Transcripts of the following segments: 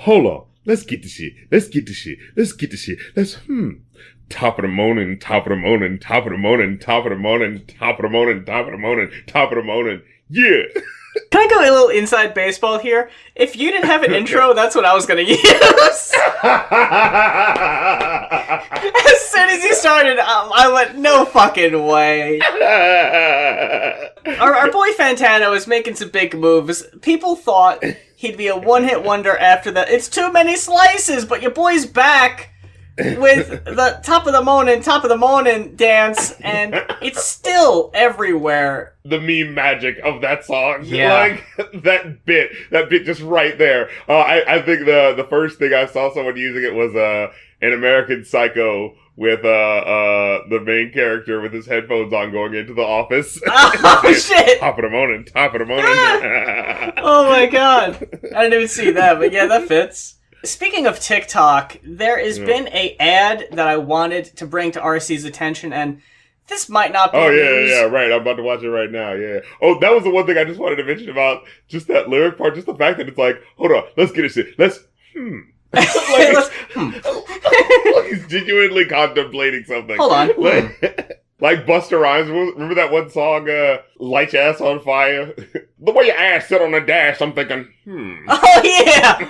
hold on. Let's get the shit. Let's get the shit. Let's get the shit. Top of the morning, top of the morning, top of the morning, top of the morning, top of the morning, top of the morning, top of the morning. Yeah. Can I go a little inside baseball here? If you didn't have an intro, that's what I was going to use. As soon as you started, I went, no fucking way. Our boy Fantano is making some big moves. People thought he'd be a one-hit wonder after that. It's too many slices, but your boy's back with the top of the morning dance, and it's still everywhere. The meme magic of that song. Yeah. Like, that bit just right there. I think the first thing I saw someone using it was an American Psycho with the main character with his headphones on going into the office. Oh, shit! Top of the morning, top of the morning. Oh my god. I didn't even see that, but yeah, that fits. Speaking of TikTok, there has been a ad that I wanted to bring to RC's attention, and this might not be news. Yeah, right. I'm about to watch it right now, yeah. Oh, that was the one thing I just wanted to mention about just that lyric part, just the fact that it's like, hold on, let's get it shit. Let's, like, he's genuinely contemplating something. Hold on. Like Busta Rhymes, remember that one song, Light Your Ass on Fire? The way your ass sit on the dash, I'm thinking, Oh, yeah!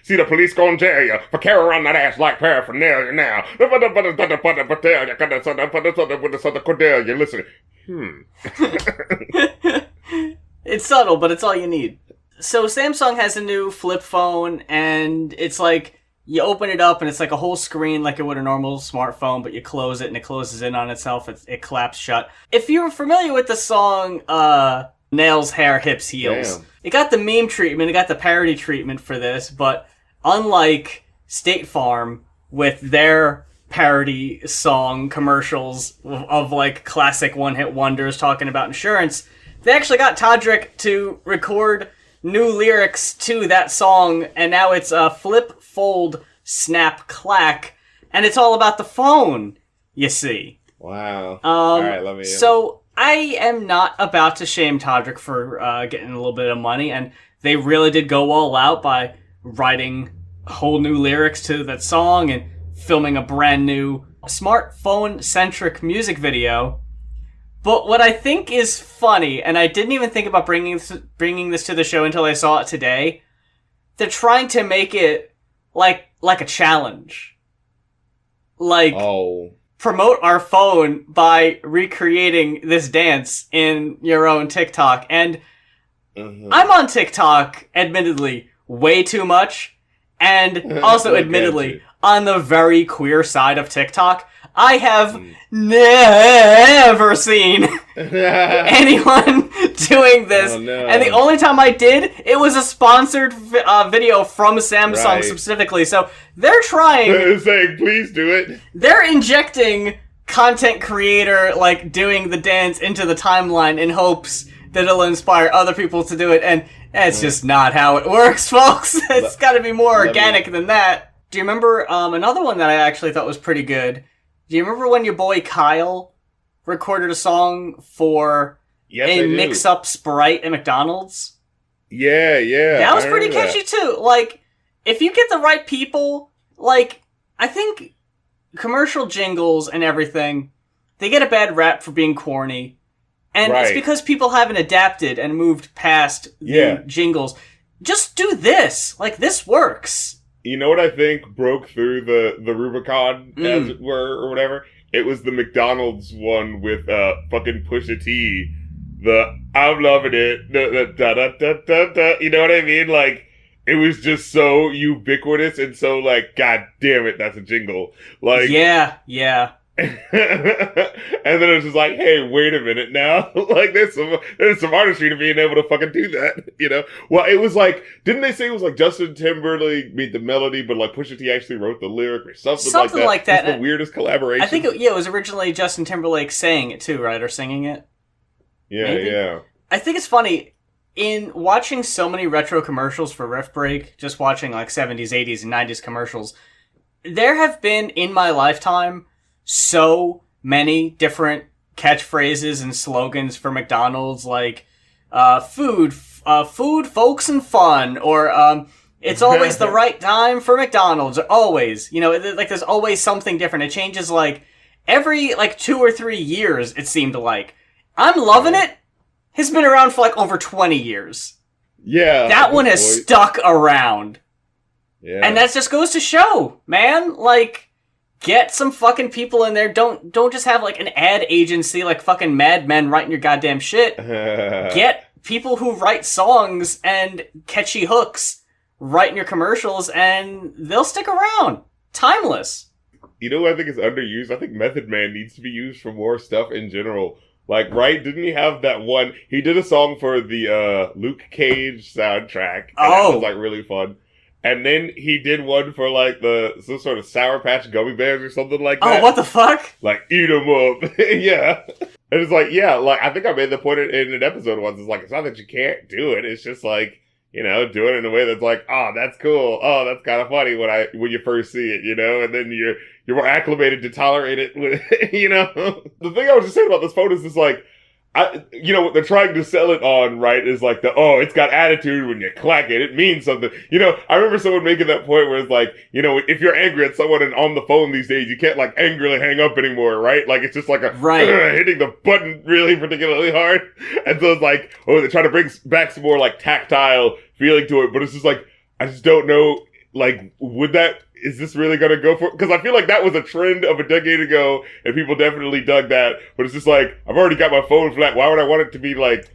See the police gonna jail you for carrying around that ass like paraphernalia now. You listen. It's subtle, but it's all you need. So Samsung has a new flip phone, and it's like, you open it up and it's like a whole screen like it would a normal smartphone, but you close it and it closes in on itself. It claps shut. If you're familiar with the song Nails, Hair, Hips, Heels, it got the meme treatment, it got the parody treatment for this, but unlike State Farm with their parody song commercials of like classic one-hit wonders talking about insurance, they actually got Todrick to record new lyrics to that song, and now it's flip, fold, snap, clack, and it's all about the phone, you see. Wow. Alright, let me... So, I am not about to shame Todrick for getting a little bit of money, and they really did go all out by writing whole new lyrics to that song and filming a brand new smartphone-centric music video. But what I think is funny, and I didn't even think about bringing this to the show until I saw it today, they're trying to make it like a challenge. Like, promote our phone by recreating this dance in your own TikTok. And I'm on TikTok, admittedly, way too much, and also, admittedly, on the very queer side of TikTok. I have never seen anyone doing this. Oh, no. And the only time I did, it was a sponsored video from Samsung specifically. So they're trying... They're saying, please do it. They're injecting content creator, like, doing the dance into the timeline in hopes that it'll inspire other people to do it. And that's just not how it works, folks. It's got to be more organic than that. Do you remember another one that I actually thought was pretty good? Do you remember when your boy Kyle recorded a song for a mix-up Sprite at McDonald's? Yeah. That was pretty catchy, too. Like, if you get the right people, like, I think commercial jingles and everything, they get a bad rap for being corny. And it's because people haven't adapted and moved past the jingles. Just do this. Like, this works. You know what I think broke through the Rubicon, as it were, or whatever? It was the McDonald's one with fucking Pusha T. The I'm loving it. The da-da-da-da-da. You know what I mean? Like, it was just so ubiquitous and so, like, god damn it, that's a jingle. Like, yeah. And then it was just like, hey, wait a minute now. Like, there's some artistry to being able to fucking do that, you know? Well, it was like, didn't they say it was like Justin Timberlake made the melody, but like Pusha T actually wrote the lyric or something like that? It's the weirdest collaboration. I think, it was originally Justin Timberlake saying it too, right? Or singing it? Yeah. I think it's funny, in watching so many retro commercials for Riff Break, just watching like 70s, 80s, and 90s commercials, there have been, in my lifetime, so many different catchphrases and slogans for McDonald's, like food, folks, and fun, or It's always the right time for McDonald's. Always. You know, like, there's always something different. It changes, like, every, like, 2 or 3 years, it seemed like. I'm Lovin' It has been around for, like, over 20 years. Yeah. That one has stuck around. Yeah. And that just goes to show, man, like, get some fucking people in there. Don't just have, like, an ad agency like fucking Mad Men writing your goddamn shit. Get people who write songs and catchy hooks writing your commercials, and they'll stick around. Timeless. You know what I think is underused? I think Method Man needs to be used for more stuff in general. Like, right? Didn't he have that one? He did a song for the Luke Cage soundtrack. And that was, like, really fun. And then he did one for, like, some sort of Sour Patch Gummy Bears or something like that. Oh, what the fuck? Like, eat 'em up. Yeah. And it's like, yeah, like, I think I made the point in an episode once. It's like, it's not that you can't do it. It's just like, you know, do it in a way that's like, oh, that's cool. Oh, that's kind of funny when you first see it, you know? And then you're more acclimated to tolerate it, you know? The thing I was just saying about this phone is just like, you know, what they're trying to sell it on, right, is like it's got attitude when you clack it. It means something. You know, I remember someone making that point where it's like, you know, if you're angry at someone and on the phone these days, you can't, like, angrily hang up anymore, right? Like, it's just like hitting the button really particularly hard. And so it's like, they're trying to bring back some more, like, tactile feeling to it. But it's just like, I just don't know, like, is this really going to go for it? Because I feel like that was a trend of a decade ago, and people definitely dug that. But it's just like, I've already got my phone flat. Why would I want it to be, like,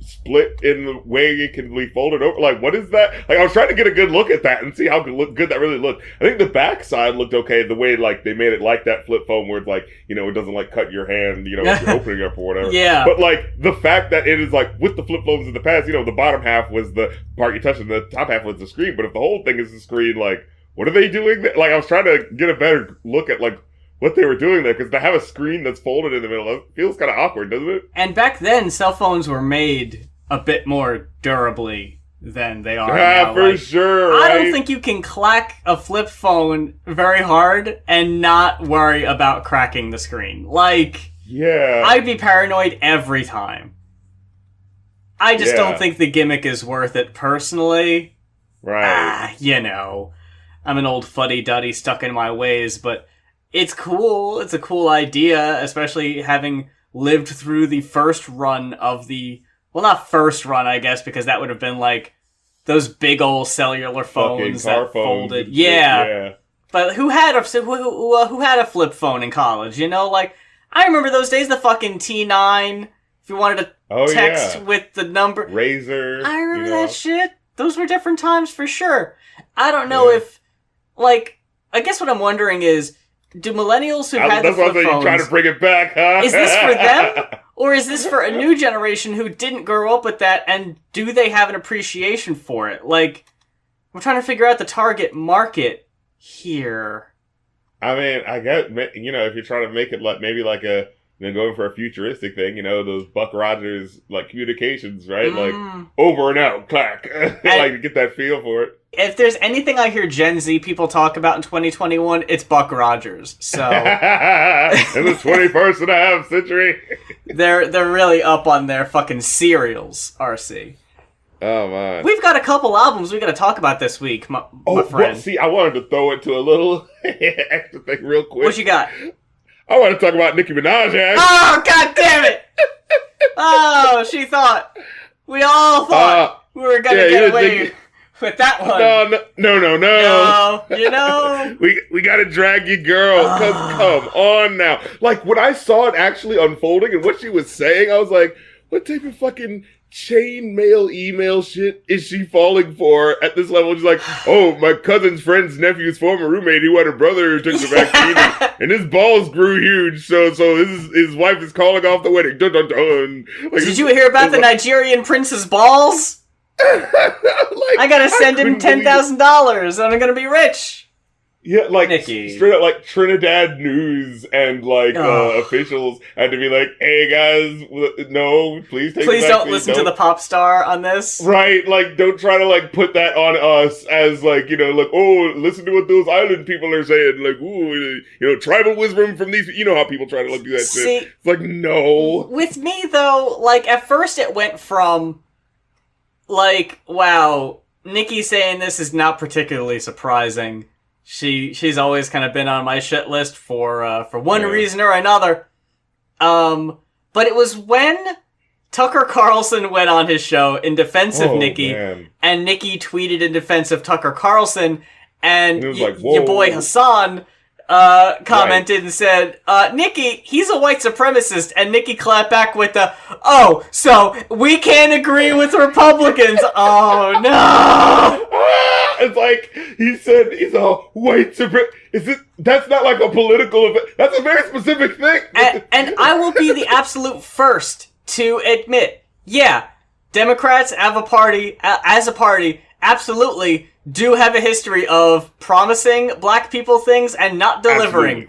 split in the way it can be folded over? Like, what is that? Like, I was trying to get a good look at that and see how good that really looked. I think the back side looked okay, the way, like, they made it like that flip phone where it's like, you know, it doesn't, like, cut your hand, you know, if you're opening up or whatever. Yeah. But, like, the fact that it is, like, with the flip phones in the past, you know, the bottom half was the part you touched and the top half was the screen. But if the whole thing is the screen, like, what are they doing? Like, I was trying to get a better look at, like, what they were doing there, because to have a screen that's folded in the middle, it feels kind of awkward, doesn't it? And back then, cell phones were made a bit more durably than they are now. For sure, right? I don't think you can clack a flip phone very hard and not worry about cracking the screen. Like, yeah, I'd be paranoid every time. I just don't think the gimmick is worth it, personally. Right. You know, I'm an old fuddy-duddy stuck in my ways, but it's cool. It's a cool idea, especially having lived through the first run of the... Well, not first run, I guess, because that would have been like those big old cellular phones that folded. Yeah. But who had a flip phone in college? You know, like, I remember those days. The fucking T9. If you wanted to text with the number, Razor. I remember that shit. Those were different times for sure. I don't know if, like, I guess what I'm wondering is, do millennials who had the flip phones... That's why you're trying to bring it back, huh? Is this for them? Or is this for a new generation who didn't grow up with that, and do they have an appreciation for it? Like, we're trying to figure out the target market here. I mean, I guess, you know, if you're trying to make it like maybe like a, you know, going for a futuristic thing, you know, those Buck Rogers, like, communications, right? Like, over and out, clack. Like, to get that feel for it. If there's anything I hear Gen Z people talk about in 2021, it's Buck Rogers. So in the 21st and a half century, they're really up on their fucking cereals. RC. Oh man, we've got a couple albums we got to talk about this week, my friend. Well, see, I wanted to throw it to a little extra thing real quick. What you got? I want to talk about Nicki Minaj. Oh, god damn it! Oh, she thought we all thought we were gonna get away with that one. No. You know, we gotta drag you, girl. Come on now. Like, when I saw it actually unfolding and what she was saying, I was like, what type of fucking chain mail email shit is she falling for at this level? She's like, oh, my cousin's friend's nephew's former roommate, he had a brother who took the vaccine and his balls grew huge, so his wife is calling off the wedding. Dun, dun, dun. Like, did you hear about the Nigerian prince's balls? I gotta send him $10,000 and I'm gonna be rich. Yeah, like, Nicki. Straight up, like, Trinidad news and, like, officials had to be like, hey, guys, no, please take Please don't listen to the pop star on this. Right, like, don't try to, like, put that on us as, like, you know, like, oh, listen to what those island people are saying. Like, ooh, you know, tribal wisdom from these, you know how people try to, like, do that shit. It's like, no. With me, though, like, at first it went from, like, wow, Nicki saying this is not particularly surprising. She's always kind of been on my shit list for one reason or another. But it was when Tucker Carlson went on his show in defense of Nicki, and Nicki tweeted in defense of Tucker Carlson, and your boy Hassan commented and said, Nicki, he's a white supremacist, and Nicki clapped back with the, oh, so we can't agree with Republicans. Oh, no! It's like, he said he's a white supremacist. That's not like a political event. That's a very specific thing. And I will be the absolute first to admit, yeah, Democrats as a party, absolutely do have a history of promising black people things and not delivering. Absolutely.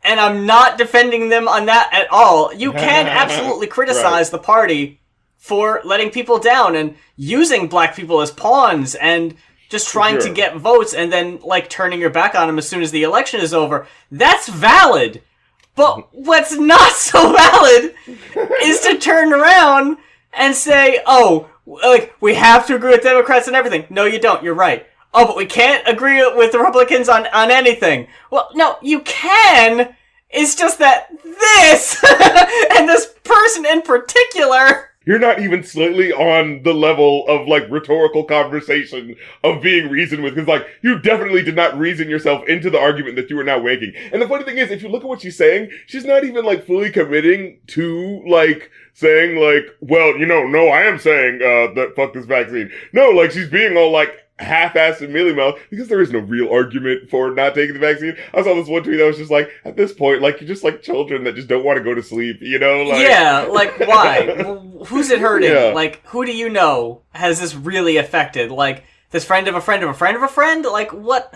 And I'm not defending them on that at all. You can absolutely criticize the party for letting people down and using black people as pawns and just trying to get votes and then, like, turning your back on them as soon as the election is over. That's valid. But what's not so valid is to turn around and say, oh, like, we have to agree with Democrats and everything. No, you don't. You're right. Oh, but we can't agree with the Republicans on anything. Well, no, you can. It's just that this, and this person in particular... You're not even slightly on the level of, like, rhetorical conversation of being reasoned with. Because, like, you definitely did not reason yourself into the argument that you are now making. And the funny thing is, if you look at what she's saying, she's not even, like, fully committing to, like, saying, like, well, you know, no, I am saying, that fuck this vaccine. No, like, she's being all, like, half-assed and mealy-mouthed because there is no real argument for not taking the vaccine. I saw this one tweet that was just like, at this point, like, you're just like children that just don't want to go to sleep, you know? Like... Yeah, like, why? Who's it hurting? Yeah. Like, who do you know has this really affected? Like, this friend of a friend of a friend of a friend? Like, what?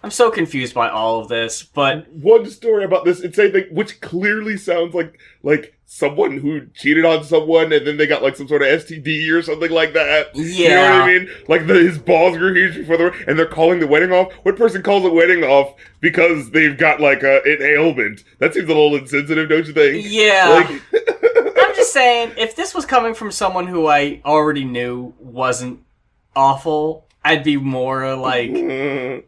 I'm so confused by all of this, but... One story about this insane thing, which clearly sounds like someone who cheated on someone and then they got, like, some sort of STD or something like that. Yeah. You know what I mean? Like, his balls grew huge before the wedding, and they're calling the wedding off? What person calls a wedding off because they've got, like, an ailment? That seems a little insensitive, don't you think? Yeah. Like... I'm just saying, if this was coming from someone who I already knew wasn't awful... I'd be more like,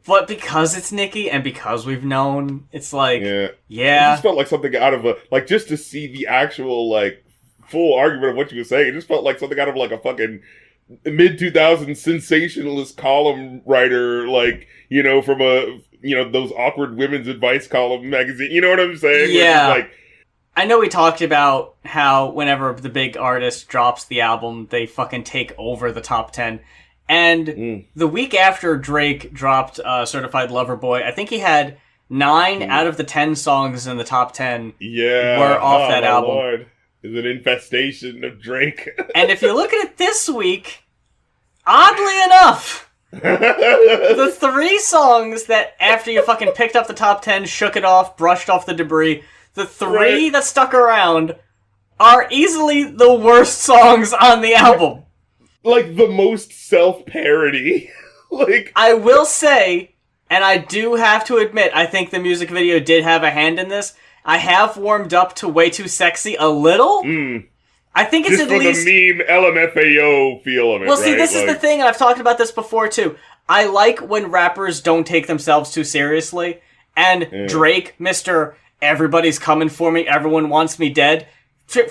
but because it's Nicki and because we've known, it's like, yeah. It just felt like something out of like, just to see the actual, like, full argument of what you were saying, it just felt like something out of, like, a fucking mid-2000s sensationalist column writer, like, you know, from those awkward women's advice column magazine, you know what I'm saying? Yeah. Like, I know we talked about how whenever the big artist drops the album, they fucking take over the top 10. And the week after Drake dropped Certified Lover Boy, I think he had 9 out of the 10 songs in the top 10 were off that album. Lord. It's an infestation of Drake. And if you look at it this week, oddly enough, the 3 songs that after you fucking picked up the top 10, shook it off, brushed off the debris, the 3 that stuck around are easily the worst songs on the album. Like, the most self-parody. Like... I will say, and I do have to admit, I think the music video did have a hand in this. I have warmed up to Way Too Sexy a little. I think it's just at least... Just for the meme LMFAO feel of it, Well, see, this is the thing, and I've talked about this before, too. I like when rappers don't take themselves too seriously. And Drake, Mr. Everybody's Coming For Me, Everyone Wants Me Dead...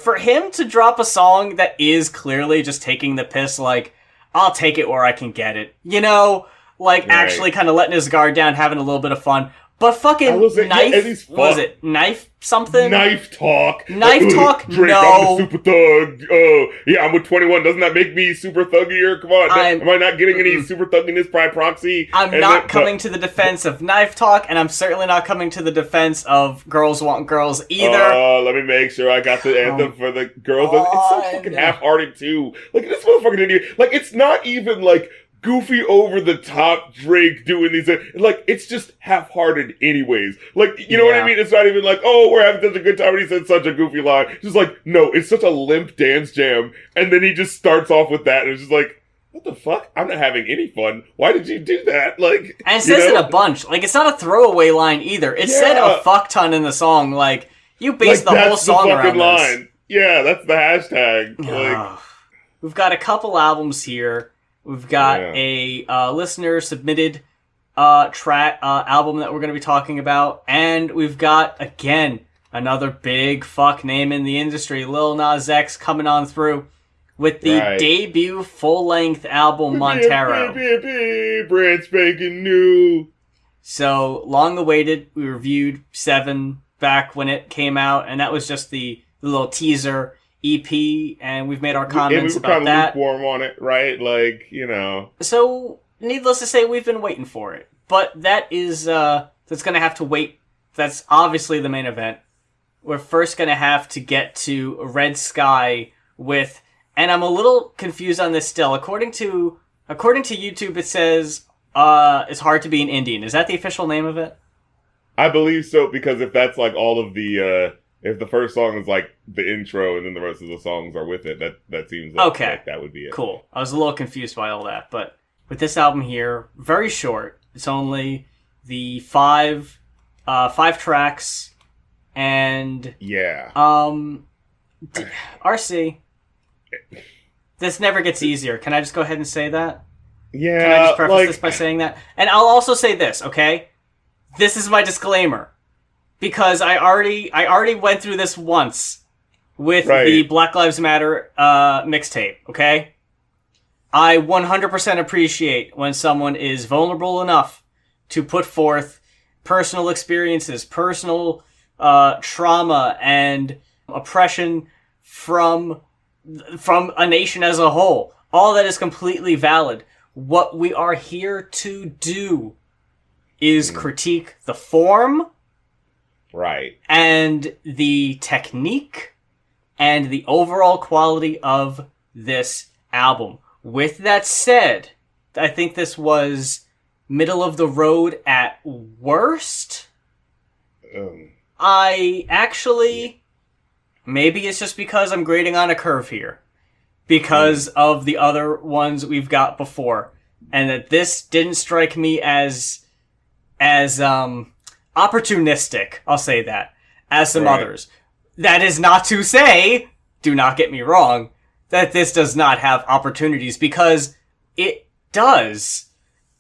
For him to drop a song that is clearly just taking the piss, like, I'll take it where I can get it. You know? Like, actually kind of letting his guard down, having a little bit of fun. But fucking Knife, what was it? Knife something? Knife Talk. Knife Talk? Drake, no. I'm the super thug. Oh, yeah, I'm with 21. Doesn't that make me super thuggier? Come on. Am I not getting any super thugginess by proxy? I'm not coming to the defense of Knife Talk, and I'm certainly not coming to the defense of Girls Want Girls either. Let me make sure I got the anthem for the girls. It's so fucking half-hearted, too. Like, this motherfucking idiot. Like, it's not even, like, goofy over the top Drake doing these, like, it's just half-hearted anyways. Like, you know what I mean? It's not even like, oh, we're having such a good time and he said such a goofy line. It's just like, no, it's such a limp dance jam. And then he just starts off with that and it's just like, what the fuck? I'm not having any fun. Why did you do that? Like, and it says it a bunch. Like, it's not a throwaway line either. It said a fuck ton in the song. Like, you based the whole song around this. Yeah, that's the hashtag. Like, we've got a couple albums here We've got a listener submitted track album that we're going to be talking about, and we've got again another big fuck name in the industry, Lil Nas X, coming on through with the debut full-length album Montero. Brand spanking new. So long awaited. We reviewed 7 back when it came out, and that was just the little teaser EP, and we've made our comments about that. We were kind of lukewarm on it, right? Like, you know. So, needless to say, we've been waiting for it. But that is, that's going to have to wait. That's obviously the main event. We're first going to have to get to Red Sky with, and I'm a little confused on this still. According to YouTube, it says, it's hard to be an Indian. Is that the official name of it? I believe so, because if that's like all of the, if the first song is like the intro and then the rest of the songs are with it, that seems like, like that would be it. Cool. I was a little confused by all that, but with this album here, very short. It's only the 5 tracks, and RC, this never gets easier. Can I just go ahead and say that? Yeah. Can I just preface this by saying that? And I'll also say this, okay? This is my disclaimer. Because I already went through this once with the Black Lives Matter mixtape, okay? I 100% appreciate when someone is vulnerable enough to put forth personal experiences, personal trauma, and oppression from a nation as a whole. All that is completely valid. What we are here to do is critique the form, and the technique, and the overall quality of this album. With that said, I think this was middle of the road at worst. I actually... Maybe it's just because I'm grading on a curve here. Because of the other ones we've got before. And that this didn't strike me as opportunistic, I'll say that, as some others. That is not to say, do not get me wrong, that this does not have opportunities, because it does.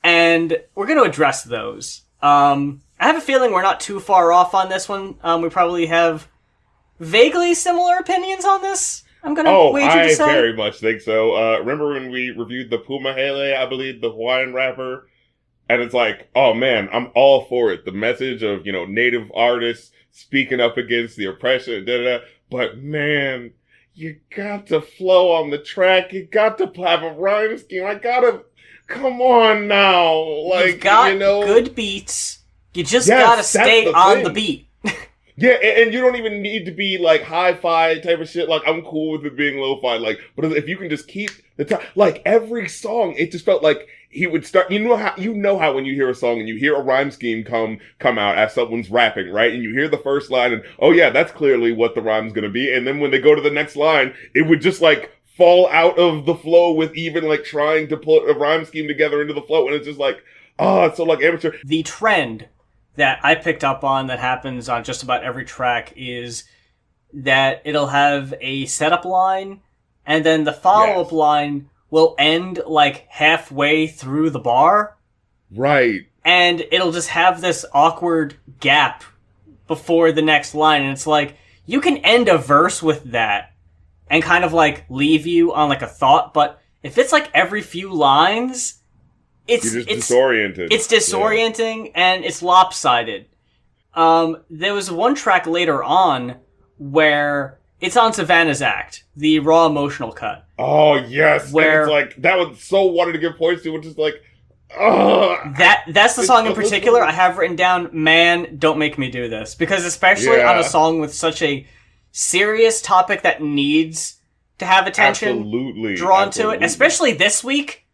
And we're going to address those. I have a feeling we're not too far off on this one. We probably have vaguely similar opinions on this. I'm going to wager to say. I very much think so. Remember when we reviewed the Puma Hele, I believe, the Hawaiian rapper? And it's like, oh man, I'm all for it. The message of, you know, native artists speaking up against the oppression, but man, you got to flow on the track. You got to have a rhyme scheme. Come on now. Like, you've got good beats. You just gotta stay on the beat. Yeah, and you don't even need to be like hi-fi type of shit. Like, I'm cool with it being lo-fi. Like, but if you can just keep the time, like every song, it just felt like he would start. You know how when you hear a song and you hear a rhyme scheme come out as someone's rapping, right? And you hear the first line, and oh yeah, that's clearly what the rhyme's gonna be. And then when they go to the next line, it would just like fall out of the flow with even like trying to put a rhyme scheme together into the flow, and it's just like, it's so like amateur. The trend that I picked up on that happens on just about every track is that it'll have a setup line, and then the follow-up line will end like halfway through the bar. Right. And it'll just have this awkward gap before the next line, and it's like, you can end a verse with that and kind of like leave you on like a thought, but if it's like every few lines, it's disoriented. It's disorienting and it's lopsided. There was one track later on where it's on Savannah's Act, the raw emotional cut. Oh yes, where it's like that was so wanted to give points to, which is like, that's the song in particular I have written down. Man, don't make me do this, because especially on a song with such a serious topic that needs to have attention drawn to it, especially this week.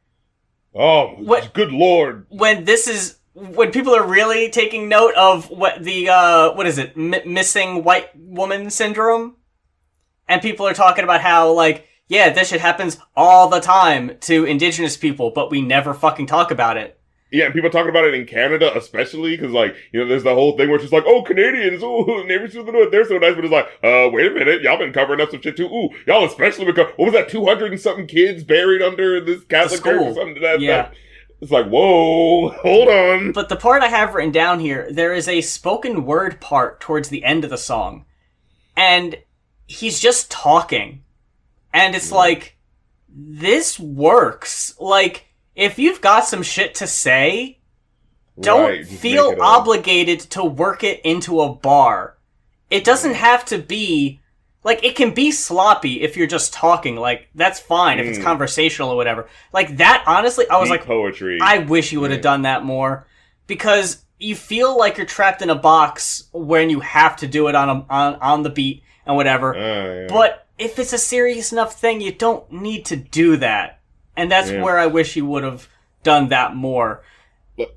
Good lord! When people are really taking note of what the missing white woman syndrome, and people are talking about how like, yeah, this shit happens all the time to indigenous people, but we never fucking talk about it. Yeah, and people talking about it in Canada, especially, because, like, you know, there's the whole thing where it's just like, oh, Canadians, ooh, neighbors do it, they're so nice, but it's like, wait a minute, y'all been covering up some shit too, ooh, y'all especially because, what was that, 200 and something kids buried under this Catholic church or something to that effect? It's like, whoa, hold on. But the part I have written down here, there is a spoken word part towards the end of the song, and he's just talking, and it's like, this works, like, if you've got some shit to say, don't feel obligated to work it into a bar. It doesn't have to be, like, it can be sloppy if you're just talking, like, that's fine if it's conversational or whatever. Like, that, honestly, I was like, poetry. I wish you would have done that more, because you feel like you're trapped in a box when you have to do it on the beat and whatever. But if it's a serious enough thing, you don't need to do that. And that's where I wish you would have done that more.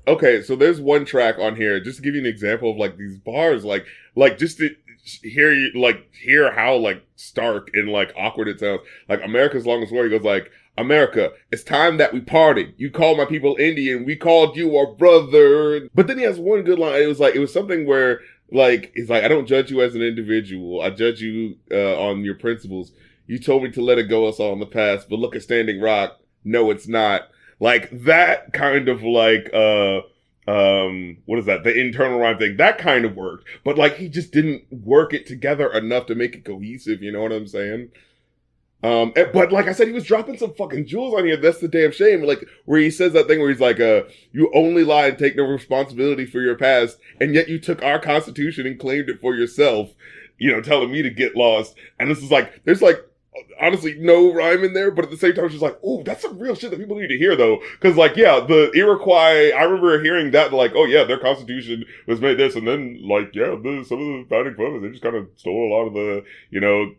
Okay, so there's one track on here, just to give you an example of, like, these bars, like just to hear how, like, stark and, like, awkward it sounds. Like, America's Longest War, he goes, like, America, it's time that we parted. You called my people Indian, we called you our brother. But then he has one good line, it was something where, like, he's like, I don't judge you as an individual, I judge you on your principles. You told me to let it go, it's all in the past, but look at Standing Rock. No, it's not. Like, that kind of, like, what is that? The internal rhyme thing. That kind of worked. But, like, he just didn't work it together enough to make it cohesive, you know what I'm saying? But like I said, he was dropping some fucking jewels on here. That's the damn shame. Like, where he says that thing where he's like, you only lie and take no responsibility for your past, and yet you took our Constitution and claimed it for yourself, you know, telling me to get lost. And this is like, there's like, honestly, no rhyme in there, but at the same time, it's just like, oh, that's some real shit that people need to hear, though. Because, like, yeah, the Iroquois, I remember hearing that, like, oh, yeah, their constitution was made this, and then, like, yeah, some of the founding fathers, they just kind of stole a lot of the, you know,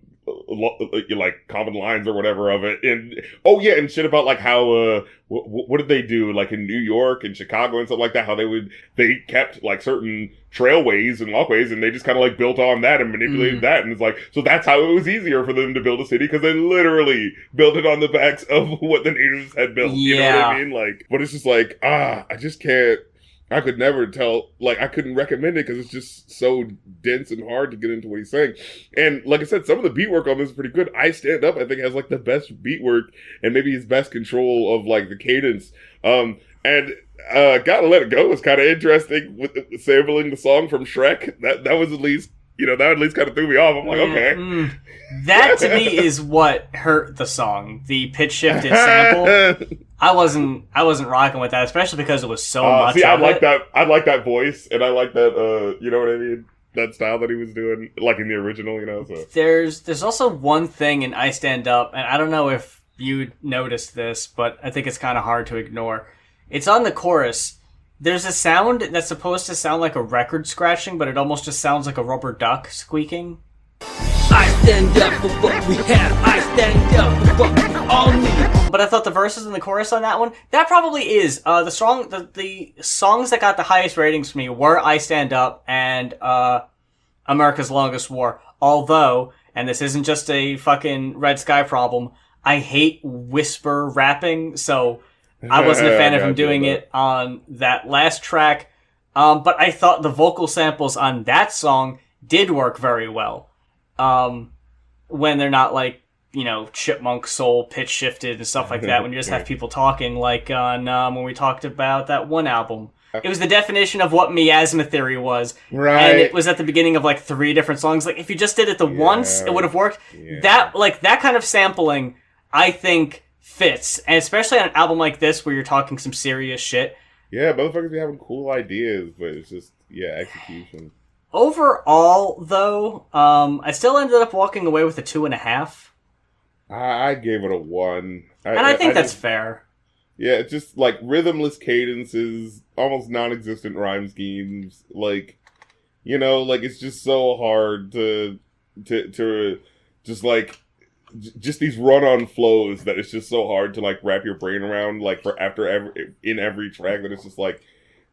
like, common lines or whatever of it. And, oh, yeah, and shit about, like, how, what did they do, like, in New York and Chicago and stuff like that, how they kept, like, certain trailways and walkways, and they just kind of, like, built on that and manipulated that, and it's like, so that's how it was easier for them to build a city, because they literally built it on the backs of what the natives had built, you know what I mean? Like, but it's just like, I just can't, I could never tell, like, I couldn't recommend it, because it's just so dense and hard to get into what he's saying. And, like I said, some of the beat work on this is pretty good. I Stand Up, I think, has, like, the best beat work, and maybe his best control of, like, the cadence. And Gotta Let It Go was kind of interesting with sampling the song from Shrek. That was at least, you know, that at least kind of threw me off. I'm like, okay. That to me is what hurt the song. The pitch shifted sample. I wasn't rocking with that, especially because it was so much. See, I like that voice, and I like that. You know what I mean? That style that he was doing, like in the original, you know. So there's also one thing in I Stand Up, and I don't know if you noticed this, but I think it's kind of hard to ignore. It's on the chorus. There's a sound that's supposed to sound like a record scratching, but it almost just sounds like a rubber duck squeaking. I stand up for what we have. I stand up for what we all need. But I thought the verses and the chorus on that one, that probably is the songs that got the highest ratings for me were I Stand Up and America's Longest War. Although, and this isn't just a fucking Red Sky problem, I hate whisper rapping, so I wasn't a fan of him doing it on that last track. But I thought the vocal samples on that song did work very well. When they're not like, you know, chipmunk soul pitch shifted and stuff like that, when you just have people talking, like on when we talked about that one album. It was the definition of what miasma theory was. Right. And it was at the beginning of like 3 different songs. Like if you just did it once, it would have worked. Yeah. That kind of sampling, I think, fits. And especially on an album like this where you're talking some serious shit. Yeah, motherfuckers be having cool ideas, but it's just, execution. Overall, though, I still ended up walking away with a 2.5. I gave it a 1. I think that's fair. Yeah, it's just like rhythmless cadences, almost non-existent rhyme schemes. Like, you know, like it's just so hard to just like just these run-on flows that it's just so hard to like wrap your brain around. Like in every track, that it's just like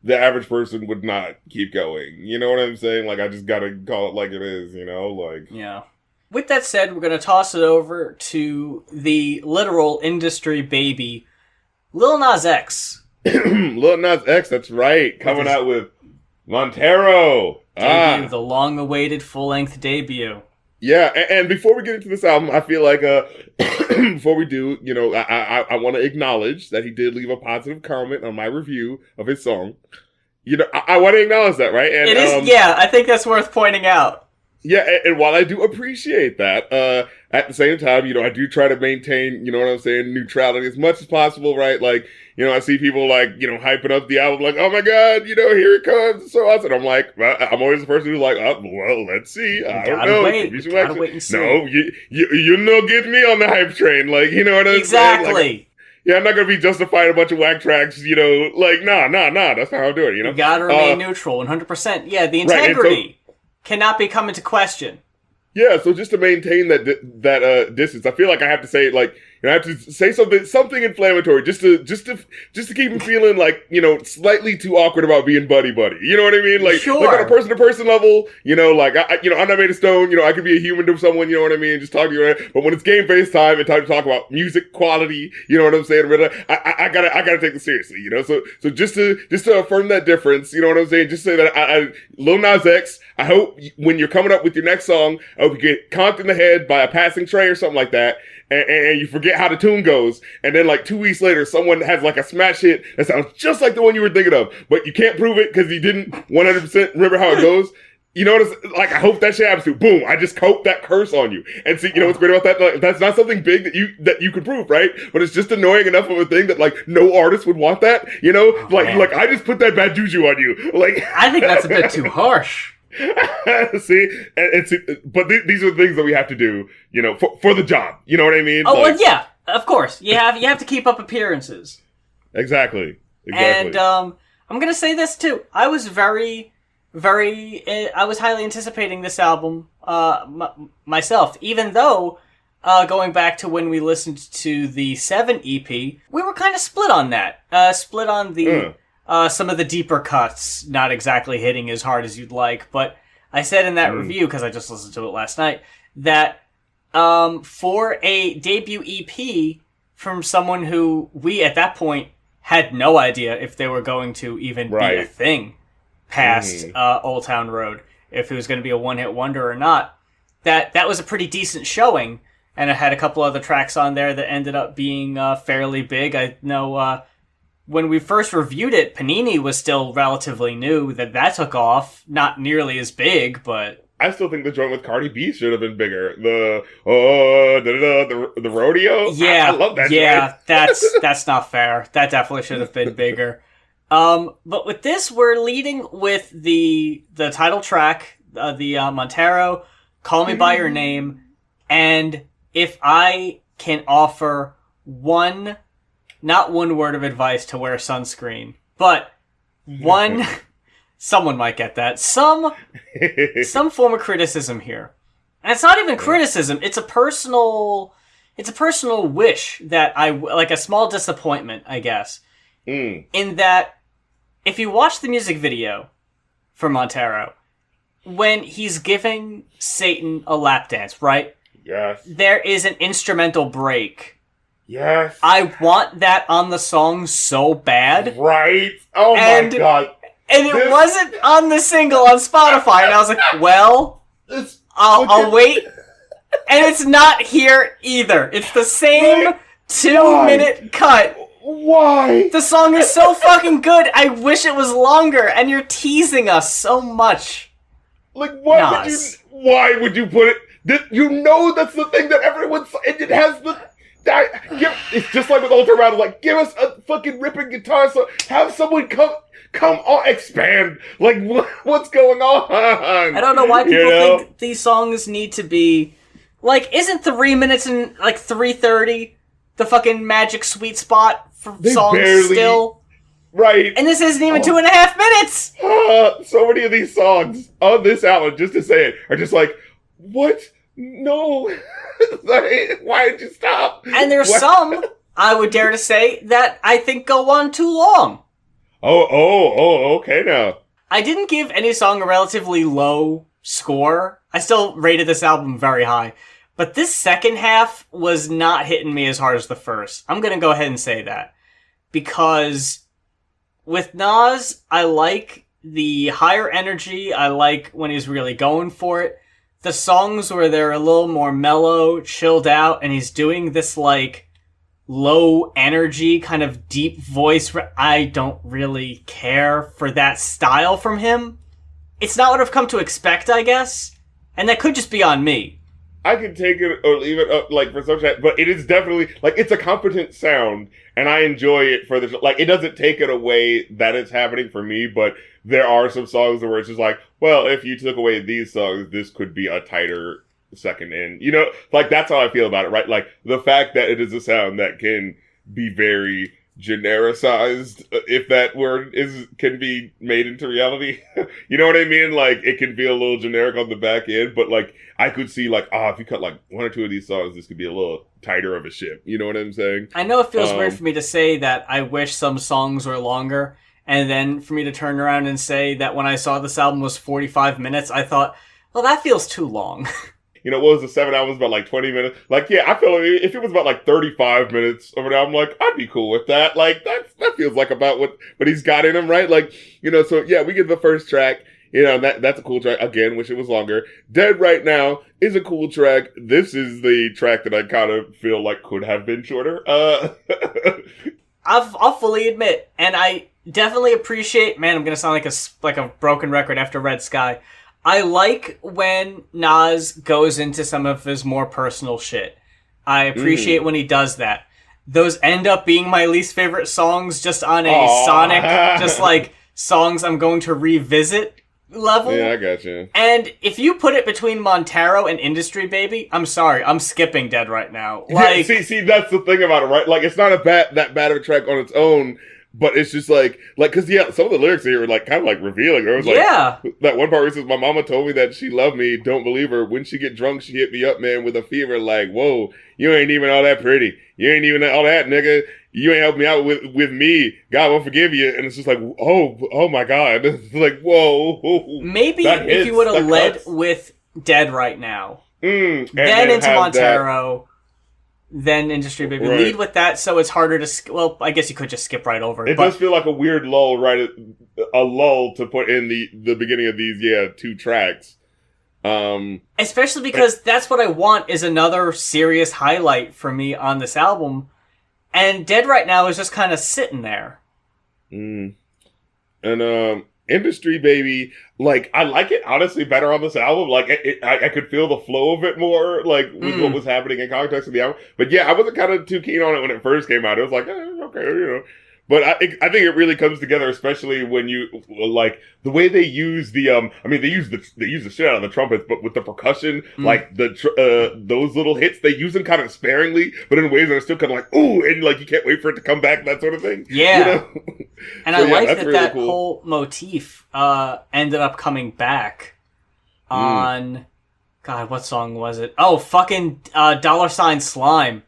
the average person would not keep going. You know what I'm saying? Like I just gotta call it like it is. You know, like yeah. With that said, we're gonna toss it over to the literal industry baby. Lil Nas X Lil Nas X, that's right. Coming out with Montero. Debut, the long-awaited full-length debut. Yeah, and before we get into this album, I feel like before we do, I want to acknowledge that he did leave a positive comment on my review of his song. I want to acknowledge that, right? And, it is, I think that's worth pointing out. Yeah, and while I do appreciate that, at the same time, I do try to maintain, neutrality as much as possible, right? Like, I see people like, hyping up the album like, oh my God, here it comes, it's so awesome. I'm like, I'm always the person who's like, oh, well, let's see. I don't know. Wait and see. No, you get me on the hype train. Like, you know what I'm saying? Exactly. Yeah, I'm not going to be justifying a bunch of whack tracks, like, nah, that's not how I do it, You gotta remain neutral, 100%. Yeah, the integrity cannot be come into question. Yeah, so just to maintain that distance, I feel like I have to say, like, I have to say something inflammatory, just to keep him feeling like, slightly too awkward about being buddy. You know what I mean? Like, sure. Like on a person to person level, like I'm not made of stone. I could be a human to someone. You know what I mean? Just talk to you. But when it's game face time and time to talk about music quality, you know what I'm saying? I gotta take this seriously. So just to affirm that difference, you know what I'm saying? Just say that Lil Nas X. I hope when you're coming up with your next song, I hope you get conked in the head by a passing tray or something like that. And you forget how the tune goes, and then like 2 weeks later, someone has like a smash hit that sounds just like the one you were thinking of, but you can't prove it because you didn't 100% remember how it goes. You know what it's like? I hope that shit happens to. Boom! I just hope that curse on you. And see, what's great about that? Like, that's not something big that you could prove, right? But it's just annoying enough of a thing that like no artist would want that. Like I just put that bad juju on you. Like I think that's a bit too harsh. See, but these are the things that we have to do, for the job. You know what I mean? Oh, well, yeah, of course. You have to keep up appearances. Exactly. And I'm gonna say this too. I was I was highly anticipating this album myself, even though going back to when we listened to the 7 EP, we were kind of split on that. Split on the. Some of the deeper cuts not exactly hitting as hard as you'd like, but I said in that review, because I just listened to it last night, that for a debut EP from someone who we at that point had no idea if they were going to even be a thing past Old Town Road, if it was going to be a one-hit wonder or not, that was a pretty decent showing, and it had a couple other tracks on there that ended up being fairly big. I know... when we first reviewed it, Panini was still relatively new. That took off, not nearly as big, but I still think the joint with Cardi B should have been bigger. The rodeo. Yeah, I love that. Yeah, that's not fair. That definitely should have been bigger. But with this, we're leading with the title track, the Montero, "Call Me by Your Name," and if I can offer not one word of advice to wear sunscreen, but someone might get that. Some form of criticism here. And it's not even criticism, it's a personal wish that like a small disappointment, I guess. In that, if you watch the music video for Montero, when he's giving Satan a lap dance, right? Yes. There is an instrumental break. Yes. I want that on the song so bad. Right? Oh my God. And it wasn't on the single on Spotify, and I was like, well, I'll wait. And it's not here either. It's the same 2-minute cut. Why? The song is so fucking good. I wish it was longer, and you're teasing us so much. Like, why would you put it? That's the thing that everyone's... It has the... It's just like with Ultra Round, like, give us a fucking ripping guitar, so have someone come on, expand. Like, what's going on? I don't know why people think these songs need to be, like, isn't 3 minutes and, like, 3:30 the fucking magic sweet spot for songs still? Right. And this isn't even 2.5 minutes! So many of these songs on this album, just to say it, are just like, what? No. Like, why did you stop? And there's some, I would dare to say, that I think go on too long. Okay now. I didn't give any song a relatively low score. I still rated this album very high. But this second half was not hitting me as hard as the first. I'm going to go ahead and say that. Because with Nas, I like the higher energy. I like when he's really going for it. The songs where they're a little more mellow, chilled out, and he's doing this, like, low energy, kind of deep voice where I don't really care for that style from him. It's not what I've come to expect, I guess. And that could just be on me. I could take it or leave it up, like, for some shit, but it is definitely, like, it's a competent sound, and I enjoy it for the, like, it doesn't take it away that it's happening for me, but there are some songs where it's just like, well, if you took away these songs, this could be a tighter second in. You know, like, that's how I feel about it, right? Like, the fact that it is a sound that can be very genericized, if that word can be made into reality. You know what I mean? Like, it can feel a little generic on the back end, but, like, I could see, like, if you cut, like, one or two of these songs, this could be a little tighter of a ship. You know what I'm saying? I know it feels weird for me to say that I wish some songs were longer, and then for me to turn around and say that when I saw this album was 45 minutes, I thought, well, that feels too long. You know, what was the 7 albums, about, like, 20 minutes? Like, yeah, I feel like if it was about, like, 35 minutes of an album, like, I'd be cool with that. Like, that feels like about what he's got in him, right? Like, you know, so, yeah, we get the first track. You know, that's a cool track. Again, wish it was longer. Dead Right Now is a cool track. This is the track that I kind of feel like could have been shorter. I'll fully admit, and I definitely appreciate, man, I'm going to sound like a broken record after Red Sky. I like when Nas goes into some of his more personal shit. I appreciate when he does that. Those end up being my least favorite songs just on a sonic, just like songs I'm going to revisit level. Yeah, I got you. And if you put it between Montero and Industry Baby, I'm sorry, I'm skipping Dead Right Now. Like, see, that's the thing about it, right? Like, it's not that bad of a track on its own, but it's just like, cause yeah, some of the lyrics here were like, kind of like revealing. There was like, that one part where it says, my mama told me that she loved me, don't believe her. When she get drunk, she hit me up, man, with a fever. Like, whoa, you ain't even all that pretty. You ain't even all that, nigga. You ain't helped me out with me. God won't forgive you. And it's just like, oh my God. It's like, whoa. Maybe if you would have led with Dead Right Now, then into Montero, then Industry Baby. Right. Lead with that, so it's harder to well, I guess you could just skip right over it. It does feel like a weird lull, right? A lull to put in the beginning of these, two tracks. Especially because that's what I want, is another serious highlight for me on this album. And Dead Right Now is just kind of sitting there. And Industry Baby, like, I like it honestly better on this album. Like, I could feel the flow of it more, like, with what was happening in context of the album. But yeah, I wasn't kind of too keen on it when it first came out. It was like, okay, you know. But I think it really comes together, especially when you, like, the way they use the, they use the shit out of the trumpets, but with the percussion, like, those little hits, they use them kind of sparingly, but in ways that are still kind of like, ooh, and, like, you can't wait for it to come back, that sort of thing. Yeah. You know? And so, I like that really cool. Whole motif, ended up coming back on, God, what song was it? Oh, fucking, $sign Slime.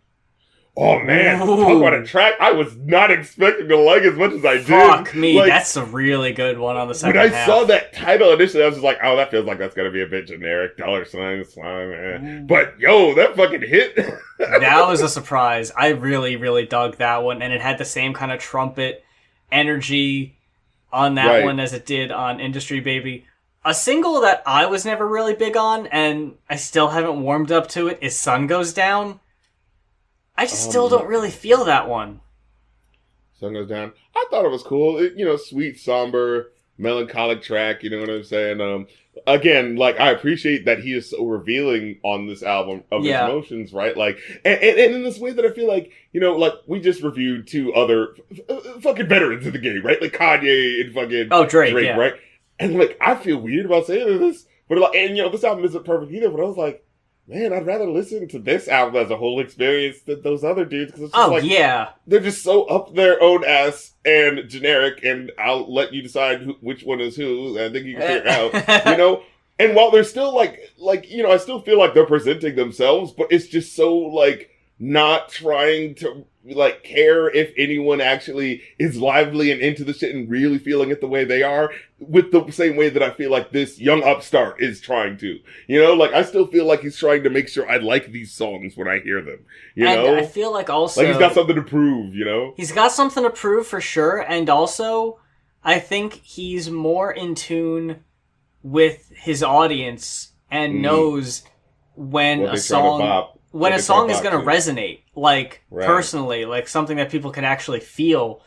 Oh man, talk about a track I was not expecting to like as much as I did. Fuck me, like, that's a really good one on the second half. When I saw that title initially, I was just like, oh, that feels like that's gonna be a bit generic. $sign Slime, man. But yo, that fucking hit. That was a surprise. I really, really dug that one, and it had the same kind of trumpet energy on that one as it did on Industry Baby. A single that I was never really big on, and I still haven't warmed up to it, is Sun Goes Down. I just still don't really feel that one. Sun Goes Down. I thought it was cool. Sweet, somber, melancholic track. You know what I'm saying? Again, like, I appreciate that he is so revealing on this album of his emotions, right? Like, and in this way that I feel like, like, we just reviewed two other fucking veterans of the game, right? Like Kanye and fucking Drake, right? And, like, I feel weird about saying this, but, like, and, this album isn't perfect either, but I was like, man, I'd rather listen to this album as a whole experience than those other dudes. Cause it's just they're just so up their own ass and generic, and I'll let you decide which one is who. I think you can figure it out, And while they're still I still feel like they're presenting themselves, but it's just so, like, not trying to, like, care if anyone actually is lively and into the shit and really feeling it the way they are, with the same way that I feel like this young upstart is trying to. Like, I still feel like he's trying to make sure I like these songs when I hear them. And I feel like also, like, he's got something to prove, He's got something to prove for sure, and also, I think he's more in tune with his audience and knows when a song is going to resonate, like, personally, like something that people can actually feel.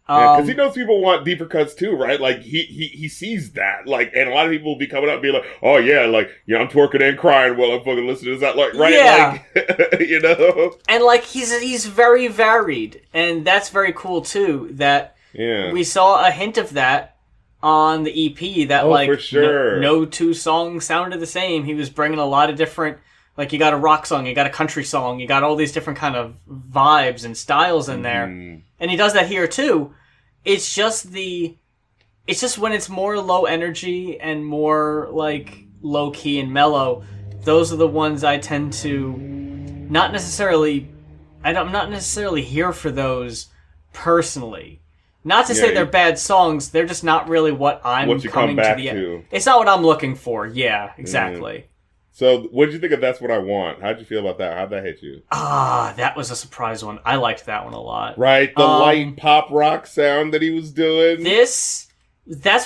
Because he knows people want deeper cuts too, right? Like he sees that, like, and a lot of people will be coming up and be like, "Oh yeah, like, I'm twerking and crying while I'm fucking listening to that," like, right? Yeah. Like, and like he's very varied, and that's very cool too. That we saw a hint of that on the EP. That for sure. no two songs sounded the same. He was bringing a lot of different. Like, you got a rock song, you got a country song, you got all these different kind of vibes and styles in there. And he does that here, too. It's just when it's more low energy and more, like, low-key and mellow, those are the ones I tend to I'm not necessarily here for those personally. Not to say they're bad songs, they're just not really what I'm coming to. It's not what I'm looking for. Yeah, exactly. So, what did you think of That's What I Want? How'd you feel about that? How'd that hit you? That was a surprise one. I liked that one a lot. Right? The light pop rock sound that he was doing. That's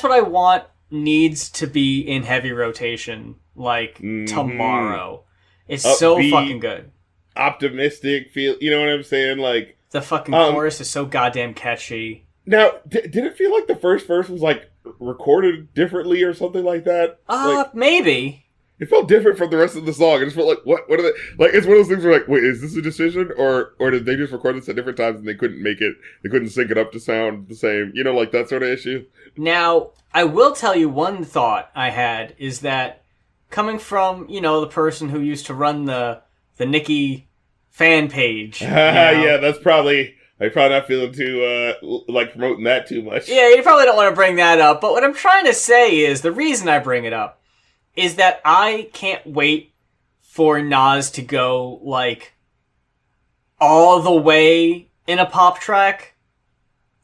What I Want needs to be in heavy rotation, like, tomorrow. It's upbeat, so fucking good. Optimistic, feel, you know what I'm saying? Like, the fucking chorus is so goddamn catchy. Now, did it feel like the first verse was, like, recorded differently or something like that? Maybe. It felt different from the rest of the song. It just felt like, what are they... Like, it's one of those things where, like, wait, is this a decision? Or did they just record this at different times and they couldn't sync it up to sound the same? You know, like, that sort of issue? Now, I will tell you one thought I had is that coming from, the person who used to run the Nicki fan page. Yeah, that's probably... I'm probably not feeling too, promoting that too much. Yeah, you probably don't want to bring that up. But what I'm trying to say is, the reason I bring it up is that I can't wait for Nas to go, like, all the way in a pop track.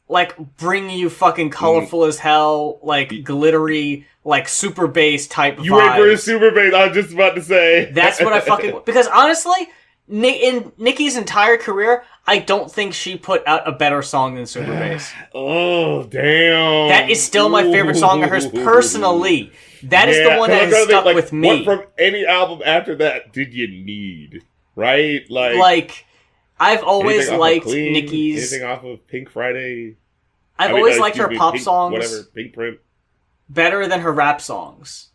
Like, bring you fucking colorful as hell, like, glittery, like, super bass type vibes. You wait for his super bass, I was just about to say. That's what I fucking... Because, honestly, in Nicki's entire career, I don't think she put out a better song than Super Bass. Oh, damn. That is still my favorite song of hers personally. That is the one that has stuck with me. What from any album after that did you need? Right? Like I've always liked Nicki's... Anything off of Pink Friday? I've always liked her pop songs... Whatever, Pink Print. Better than her rap songs.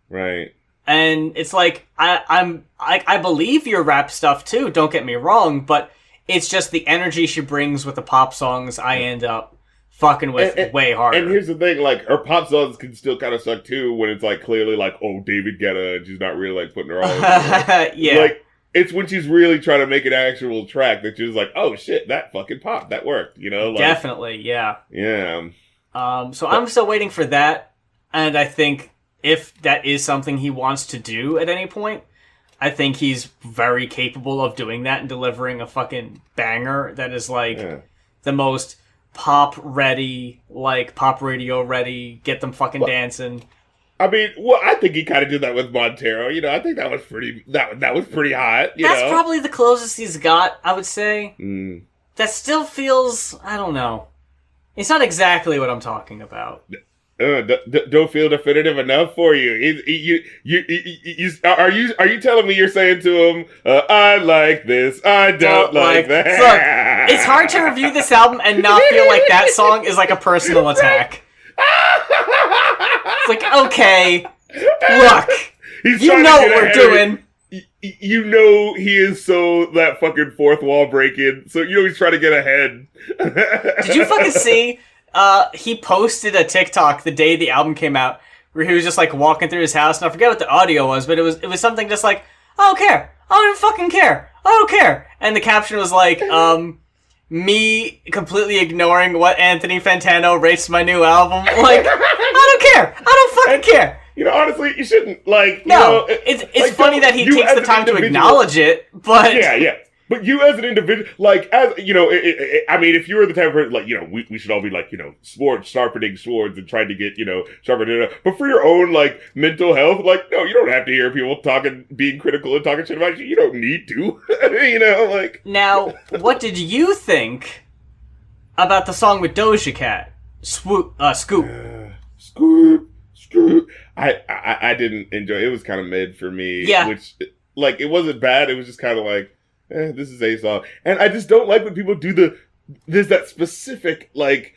Right. And it's like, I believe your rap stuff too, don't get me wrong, but it's just the energy she brings with the pop songs I end up fucking with way harder. And here's the thing, like, her pop songs can still kind of suck too when it's like clearly like, oh, David Guetta, and she's not really like putting her all over. Yeah. Like, it's when she's really trying to make an actual track that she's like, oh shit, that fucking popped, that worked, you know? Like, definitely, yeah. Yeah. So I'm still waiting for that, and I think if that is something he wants to do at any point, I think he's very capable of doing that and delivering a fucking banger that is like the most pop ready, like pop radio ready, get them fucking dancing. I mean, well, I think he kind of did that with Montero. You know, I think that was pretty. That was pretty hot. That's probably the closest he's got, I would say. Mm. That still feels, I don't know. It's not exactly what I'm talking about. Don't feel definitive enough for you. Are you telling me you're saying to him, I like this, I don't like that? Look, it's hard to review this album and not feel like that song is like a personal attack. It's like, okay, look, you know what we're doing. You know he is so that fucking fourth wall breaking, so you know he's trying to get ahead. Did you fucking see? He posted a TikTok the day the album came out where he was just like walking through his house, and I forget what the audio was, but it was something just like, I don't care. I don't even fucking care. I don't care. And the caption was like, me completely ignoring what Anthony Fantano rates my new album. Like, I don't care. I don't fucking care. You know, honestly, you shouldn't, like, no, it's like, funny that he takes the time to acknowledge it, but... Yeah. But you as an individual, like, as, you know, I mean, if you were the type of person, like, you know, we should all be like, you know, sharpening swords and trying to get, you know, sharpening it up. But for your own, like, mental health, like, no, you don't have to hear people being critical and talking shit about you. You don't need to, you know, like. Now, what did you think about the song with Doja Cat? Scoop. Scoop. I didn't enjoy it. It was kind of mid for me. Yeah. Which, like, it wasn't bad. It was just kind of like, this is a song. And I just don't like when people do there's that specific, like,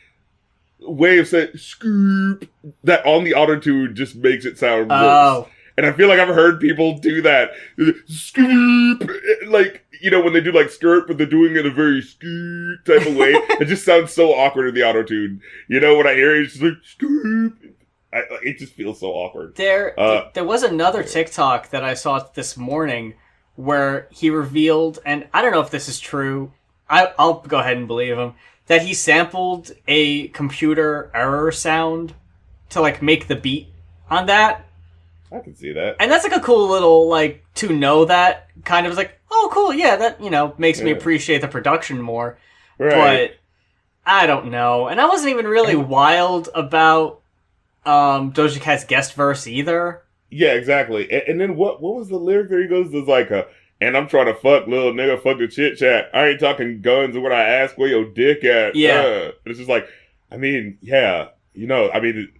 way of saying scoop that on the auto-tune just makes it sound worse. And I feel like I've heard people do that. Scoop! Like, you know, when they do like skirt, but they're doing it in a very scoop type of way. It just sounds so awkward in the auto-tune. You know, when I hear it, it's just like, scoop! It just feels so awkward. There was another TikTok that I saw this morning where he revealed, and I don't know if this is true, I'll go ahead and believe him, that he sampled a computer error sound to, like, make the beat on that. I can see that. And that's, like, a cool little, like, to know that kind of like, oh, cool, yeah, that, you know, makes me appreciate the production more. Right. But I don't know. And I wasn't even really wild about Doja Cat's guest verse either. Yeah, exactly. And then what was the lyric there? He goes, there's like and I'm trying to fuck, little nigga, fuck the chit chat. I ain't talking guns and what I ask where your dick at. Yeah. It's just like, I mean, yeah, you know, I mean,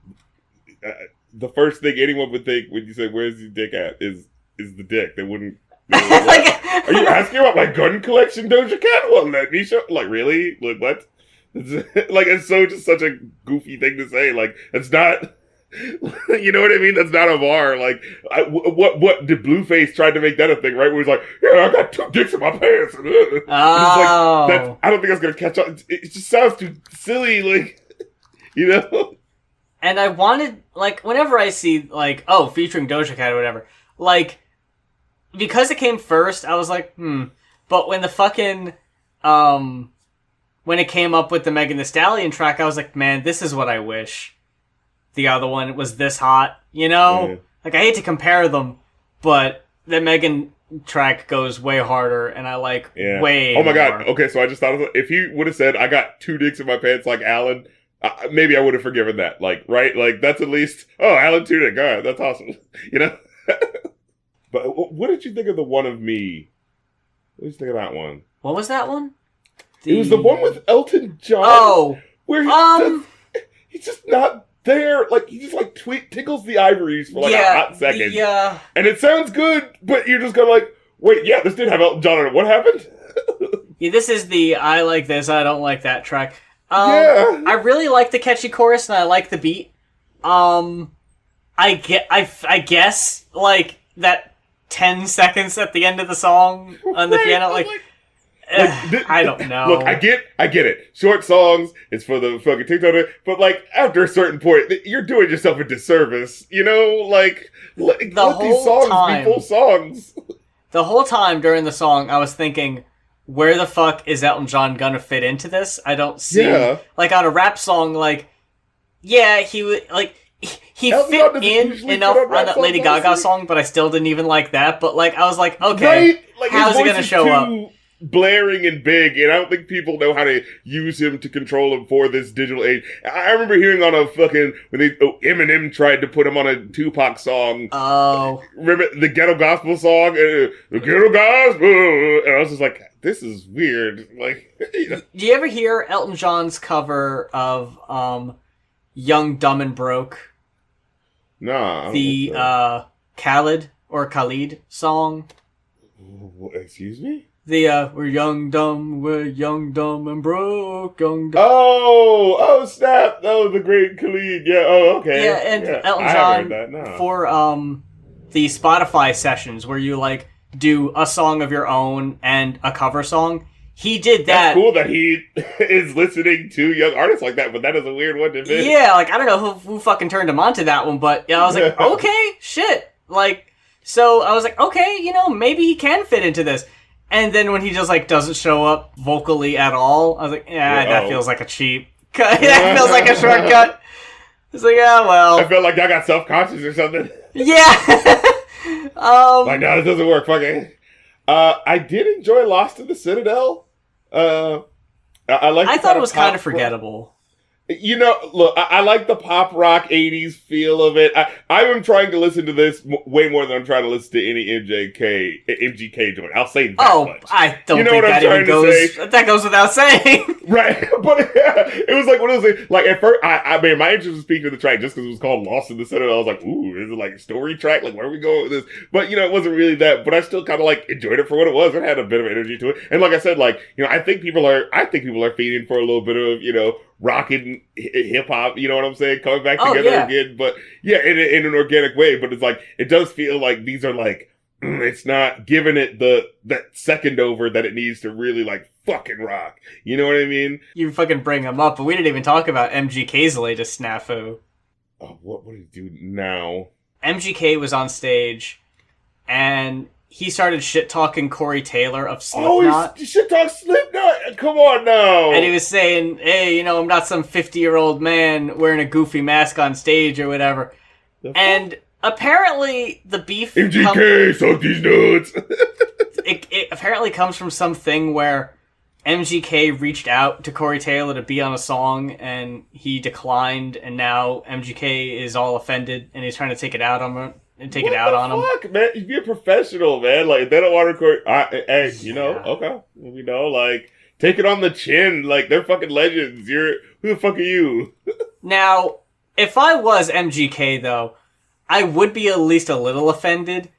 the first thing anyone would think when you say, where's your dick at, is the dick. They wouldn't like, are you asking about my gun collection, Doja Cat? Well, let me show. Like, really? Like, what? Like, it's just such a goofy thing to say. Like, it's not, you know what I mean? That's not a bar. Like, what did Blueface tried to make that a thing, right? Where he's like, yeah, I got 2 dicks in my pants. Like, I don't think that's gonna catch on. It just sounds too silly, like, you know? And I wanted, like, whenever I see, like, oh, featuring Doja Cat or whatever, like, because it came first, I was like, But when the fucking, when it came up with the Megan Thee Stallion track, I was like, man, this is what I wish the other one was this hot, you know? Yeah. Like, I hate to compare them, but the Megan track goes way harder, and I like way Oh my more. God. Okay, so I just thought, if he would have said, I got 2 dicks in my pants like Alan, maybe I would have forgiven that. Like, right? Like, that's at least, oh, Alan Tudyk, all right, that's awesome. You know? But what did you think of the One of Me? What did you think of that one? What was that one? It was the one with Elton John. Oh. Where he's just not there. Like, he just, like, tickles the ivories for, like, a hot second. Yeah. And it sounds good, but you're just kind of like, wait, yeah, this did have Elton John in it. What happened? Yeah, this is the I like this, I don't like that track. I really like the catchy chorus, and I like the beat. I guess, like, that 10 seconds at the end of the song on the piano, like I don't know. Look, I get it. Short songs, it's for the fucking TikTok, but, like, after a certain point, you're doing yourself a disservice, you know? Like let these songs be full songs. The whole time during the song, I was thinking, where the fuck is Elton John gonna fit into this? I don't see, like, on a rap song, like, yeah, he would, like, he fit in enough on that Lady Gaga song, but I still didn't even like that. But, like, I was like, okay, right? Like, how's he gonna show up? Blaring and big, and I don't think people know how to use him to control him for this digital age. I remember hearing on a fucking, when Eminem tried to put him on a Tupac song. Oh. Remember the Ghetto Gospel song? The Ghetto Gospel! And I was just like, this is weird. Like, you know. Do you ever hear Elton John's cover of Young, Dumb, and Broke? Nah. The Khalid song. Excuse me? The we're young, dumb, and broke, young, dumb. Oh, snap! Oh, the great Khalid. Yeah. Oh, okay. Yeah, and Elton John for the Spotify sessions where you, like, do a song of your own and a cover song. He did that. That's cool that he is listening to young artists like that, but that is a weird one to miss. Yeah, like, I don't know who fucking turned him onto that one, but I was like, okay, shit. Like, so I was like, okay, you know, maybe he can fit into this. And then when he just, like, doesn't show up vocally at all, I was like, that feels like a cheap cut. That feels like a shortcut. It's like, well. I felt like I got self-conscious or something. Yeah. Like, no, this doesn't work. Fucking. I did enjoy Lost in the Citadel. I thought it was kind of forgettable. You know, look, I like the pop rock 80s feel of it. I am trying to listen to this way more than I'm trying to listen to any MGK joint. I'll say that much. I don't You know think what I'm that even trying to goes. say? That goes without saying. Right, but yeah, it was like one of those things. Like at first, I mean, my interest was peaked in the track just because it was called "Lost in the Center." I was like, "Ooh, is it like a story track? Like, where are we going with this?" But you know, it wasn't really that. But I still kind of like enjoyed it for what it was. It had a bit of energy to it, and like I said, like you know, I think people are feeding for a little bit of rock and hip hop. You know what I'm saying? Coming back together again, but yeah, in an organic way. But it's like it does feel like these are like. It's not giving it that second over that it needs to really like fucking rock. You know what I mean? You fucking bring him up, but we didn't even talk about MGK's latest snafu. Oh, what did he do now? MGK was on stage, and he started shit-talking Corey Taylor of Slipknot. Oh, he shit-talked Slipknot? Come on now! And he was saying, hey, I'm not some 50-year-old man wearing a goofy mask on stage or whatever. And apparently, the beef... MGK, suck these nuts! it apparently comes from something where MGK reached out to Corey Taylor to be on a song, and he declined, and now MGK is all offended, and he's trying to take it out on him. Fuck, man? You be a professional, man. Like, if they don't want to record... okay. Like, take it on the chin. Like, they're fucking legends. Who the fuck are you? Now, if I was MGK, though... I would be at least a little offended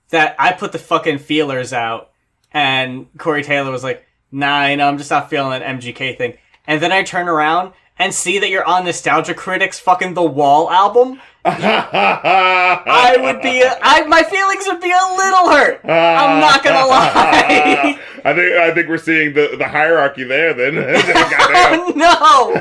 that I put the fucking feelers out and Corey Taylor was like, nah, I'm just not feeling that MGK thing. And then I turn around and see that you're on Nostalgia Critic's fucking The Wall album. My feelings would be a little hurt. I'm not gonna lie. I think we're seeing the hierarchy there then. Oh no!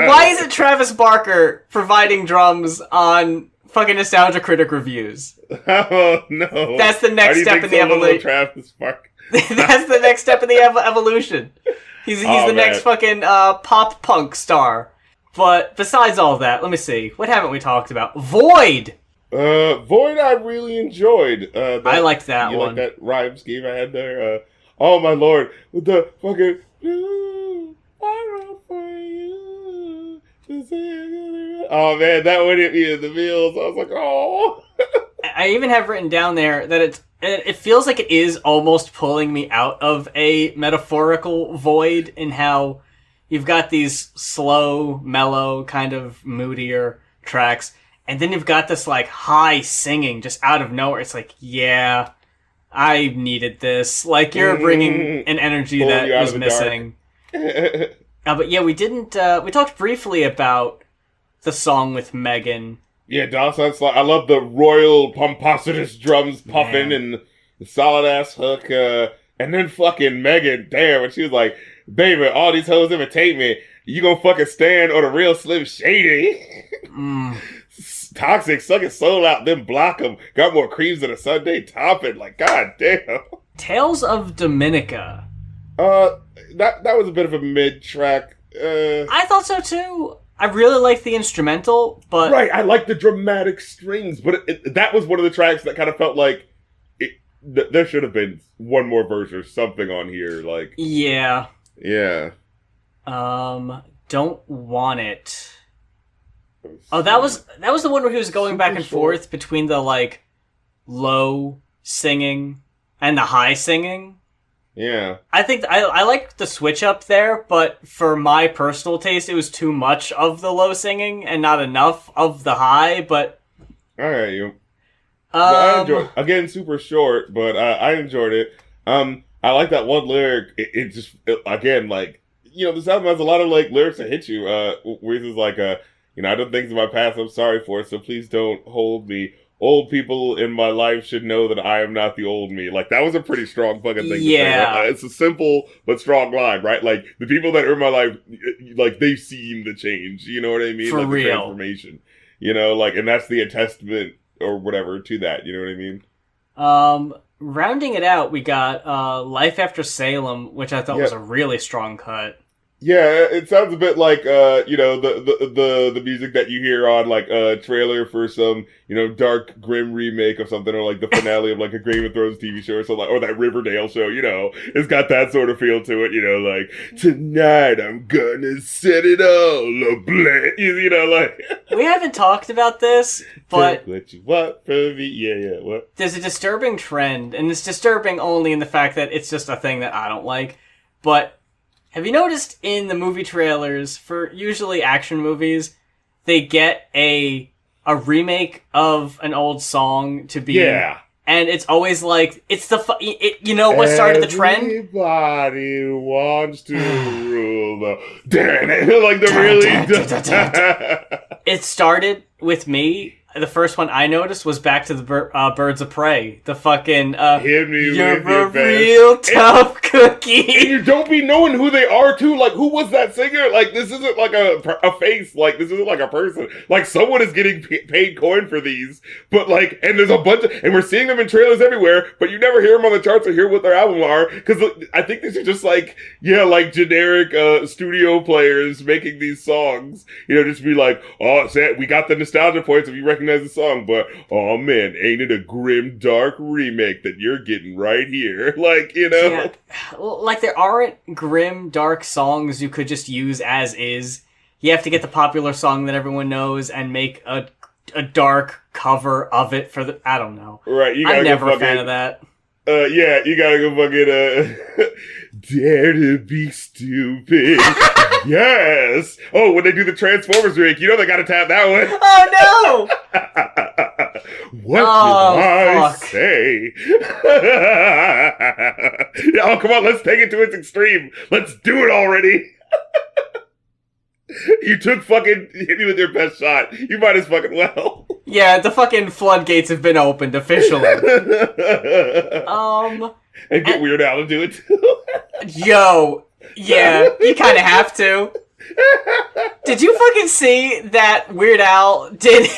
Why is it Travis Barker providing drums on fucking Nostalgia Critic reviews? Oh no! That's the next step in the evolution. Travis Barker. That's the next step in the evolution. He's the next fucking pop punk star. But besides all that, let me see. What haven't we talked about? Void! Void I really enjoyed. I liked that you one. Like that rhyme scheme I had there? Oh my lord. With the fucking... Oh man, that one hit me in the feels. I was like, oh. I even have written down there that it feels like it is almost pulling me out of a metaphorical void in how you've got these slow, mellow, kind of moodier tracks, and then you've got this like high singing just out of nowhere. It's like, yeah, I needed this. Like you're bringing an energy that was missing. But yeah, we didn't. We talked briefly about the song with Megan. Yeah, Dawson. I love the royal pompositous drums puffing and the solid ass hook. And then fucking Megan, damn, when she was like, baby, all these hoes imitate me. You gonna fucking stand on a real Slim Shady? Toxic, suck his soul out, then block him. Got more creams than a Sunday topping. Like, god damn. Tales of Dominica. That was a bit of a mid track. I thought so too. I really liked the instrumental, but right, I like the dramatic strings, but that was one of the tracks that kind of felt like there should have been one more verse or something on here. Like, yeah. Don't Want It. Oh, that was the one where he was going back and forth between the like low singing and the high singing. Yeah. I think I like the switch up there, but for my personal taste, it was too much of the low singing and not enough of the high, but... Alright, you. I enjoyed it. Again, super short, but I enjoyed it. I like that one lyric. Again, like, this album has a lot of, like, lyrics that hit you. Where it's like, I done things in my past I'm sorry for, so please don't hold me. Old people in my life should know that I am not the old me. Like, that was a pretty strong fucking thing to say. Right? It's a simple but strong line, right? Like, the people that are in my life, like, they've seen the change. You know what I mean? For like, real. The transformation. And that's the attestament or whatever to that. You know what I mean? Rounding it out, we got Life After Salem, which I thought was a really strong cut. Yeah, it sounds a bit like the music that you hear on like a trailer for some dark grim remake of something, or like the finale of like a Game of Thrones TV show or something, or that Riverdale show. It's got that sort of feel to it. Like tonight I'm gonna set it all ablaze. Like we haven't talked about this, but what you want from me? Yeah. What? There's a disturbing trend, and it's disturbing only in the fact that it's just a thing that I don't like. But have you noticed in the movie trailers for usually action movies, they get a remake of an old song to be, and it's always like it's the what started the trend? Everybody wants to rule the like the really. It started with me. The first one I noticed was Back to the Birds of Prey. The fucking hit me you're with your a real tough cookie. And you don't be knowing who they are too. Like, who was that singer? Like, this isn't like a face. Like, this isn't like a person. Like, someone is getting paid coin for these. But like, and there's a bunch of, and we're seeing them in trailers everywhere. But you never hear them on the charts or hear what their album are, because I think these are just like generic studio players making these songs. Just be like, oh, we got the nostalgia points if you recognize the song, but oh man, ain't it a grim dark remake that you're getting right here? Like, Yeah. Like, there aren't grim dark songs you could just use as is. You have to get the popular song that everyone knows and make a dark cover of it for the, I don't know. Right, I'm never a fan of that. You gotta go fucking dare to be stupid. Yes. Oh, when they do the Transformers remake, they gotta tap that one. Oh no! What did I say? Oh, come on, let's take it to its extreme. Let's do it already. You took fucking hit me with your best shot. You might as fucking well. Yeah, the fucking floodgates have been opened officially. And get Weird Al to do it too. Yo, yeah, you kind of have to. Did you fucking see that Weird Al did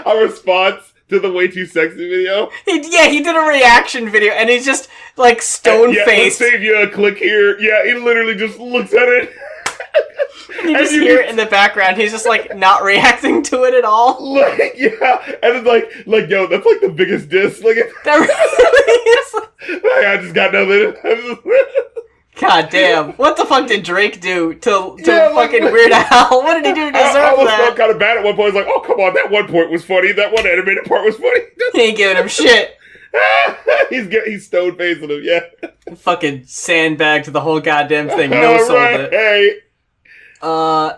a response to the Way Too Sexy video? He did a reaction video, and he's just like stone-faced. Let's save you a click here. Yeah, he literally just looks at it. And you just hear it in the background. He's just like not reacting to it at all. Like, yeah, and it's like, yo, that's like the biggest diss. Like, that really is. Like, I just got nothing. God damn! What the fuck did Drake do to fucking Weird Al? What did he do to deserve I almost that? felt kind of bad at one point. I was like, oh come on, that one point was funny. That one animated part was funny. He ain't giving him shit. He's stone facing him. Yeah. Fucking sandbagged the whole goddamn thing. No sold it. Hey.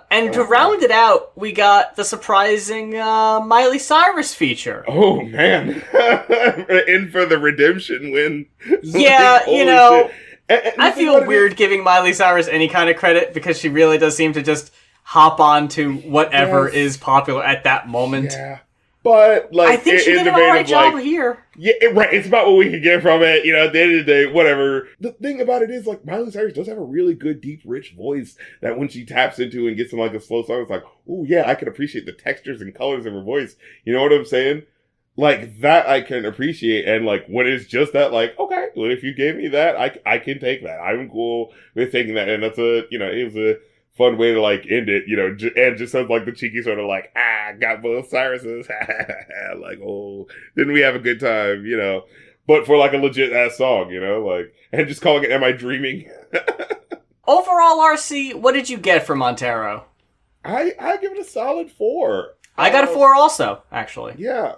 And to round it out, we got the surprising Miley Cyrus feature. Oh man, in for the redemption win. Yeah, shit. I feel weird giving Miley Cyrus any kind of credit because she really does seem to just hop on to whatever is popular at that moment. Yeah. But, like, I think she did an alright job here. Yeah, right. It's about what we can get from it. At the end of the day, whatever. The thing about it is, like, Miley Cyrus does have a really good, deep, rich voice that when she taps into and gets in, like, a slow song, it's like, oh, yeah, I can appreciate the textures and colors of her voice. You know what I'm saying? Like, that I can appreciate. And, like, when it's just that, like, okay, well, if you gave me that, I can take that. I'm cool with taking that. And that's it was a fun way to, like, end it, and just sounds like the cheeky sort of like, got both Cyruses. Like, oh, didn't we have a good time, But for, like, a legit-ass song, like, and just calling it Am I Dreaming? Overall, RC, what did you get from Montero? I give it a solid 4. I got a 4 also, actually. Yeah.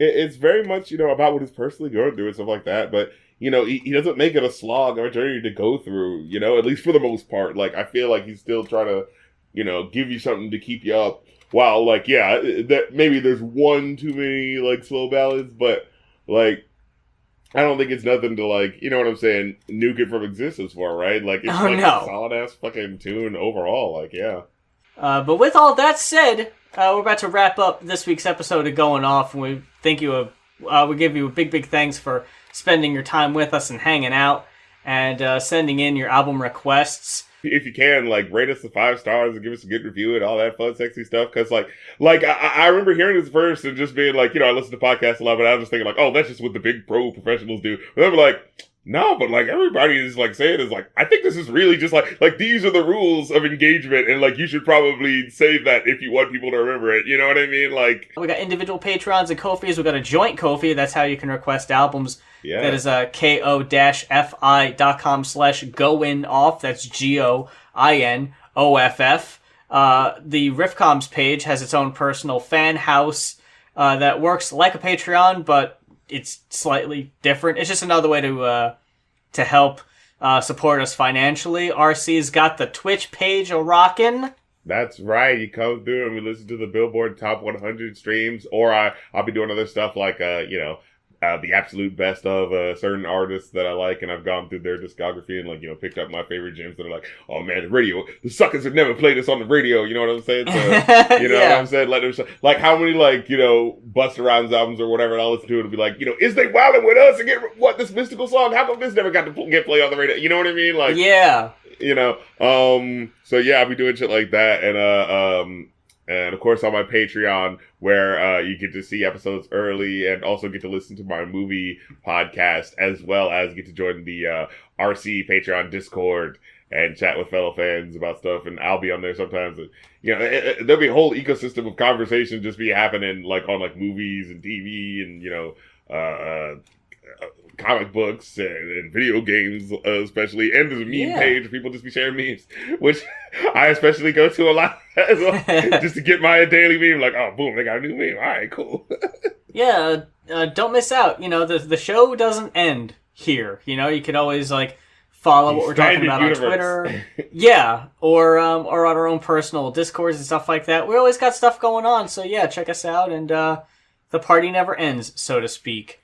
It's very much, about what he's personally going through and stuff like that, but he doesn't make it a slog or a journey to go through, at least for the most part. Like, I feel like he's still trying to, give you something to keep you up. While, like, yeah, that maybe there's one too many, like, slow ballads, but, like, I don't think it's nothing to, like, you know what I'm saying, nuke it from existence for, right? Like, it's a solid-ass fucking tune overall, like, yeah. But with all that said, we're about to wrap up this week's episode of Going Off, and we give you a big thanks for spending your time with us and hanging out and sending in your album requests. If you can, like, rate us the 5 stars and give us a good review and all that fun, sexy stuff. Because, like I remember hearing this first and just being like, I listen to podcasts a lot, but I was just thinking, like, oh, that's just what the big pro professionals do. But I'm like, No, but like everybody is like saying is like, I think this is really just like these are the rules of engagement, and like you should probably save that if you want people to remember it. You know what I mean? Like we got individual Patreons and Ko-Fis. We got a joint Ko-Fi. That's how you can request albums. Yeah. That is ko-fi.com/goinoff. That's GOINOFF. The Riffcoms page has its own personal fan house that works like a Patreon, but it's slightly different. It's just another way to help support us financially. RC's got the Twitch page a-rockin'. That's right. You come through and we listen to the Billboard Top 100 streams, or I'll be doing other stuff like the absolute best of certain artists that I like, and I've gone through their discography and like picked up my favorite gems that are like, oh man, the radio, the suckers have never played this on the radio. You know what I'm saying? So, you know what I'm saying? Like how many Busta Rhymes albums or whatever I'll listen to, it'll be like, is they wilding with us and get this mystical song? How come this never got to get played on the radio? You know what I mean? Like yeah. So yeah, I'll be doing shit like that, and of course on my Patreon, where you get to see episodes early and also get to listen to my movie podcast, as well as get to join the RC Patreon Discord and chat with fellow fans about stuff. And I'll be on there sometimes. And, there'll be a whole ecosystem of conversation just be happening on movies and TV and comic books and video games, especially. And there's a meme page. People just be sharing memes, which I especially go to a lot as well, just to get my daily meme. Like, oh, boom, they got a new meme. All right, cool. Yeah, don't miss out. The show doesn't end here. You can always follow what we're talking about on Twitter. Yeah, or on our own personal Discords and stuff like that. We always got stuff going on. So yeah, check us out, and the party never ends, so to speak.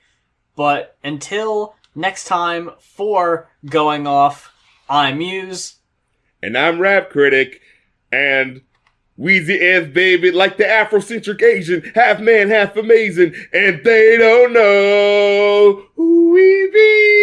But until next time, for Going Off, I'm Muse. And I'm Rap Critic. And Weezy and baby, like the Afrocentric Asian, half man, half amazing. And they don't know who we be.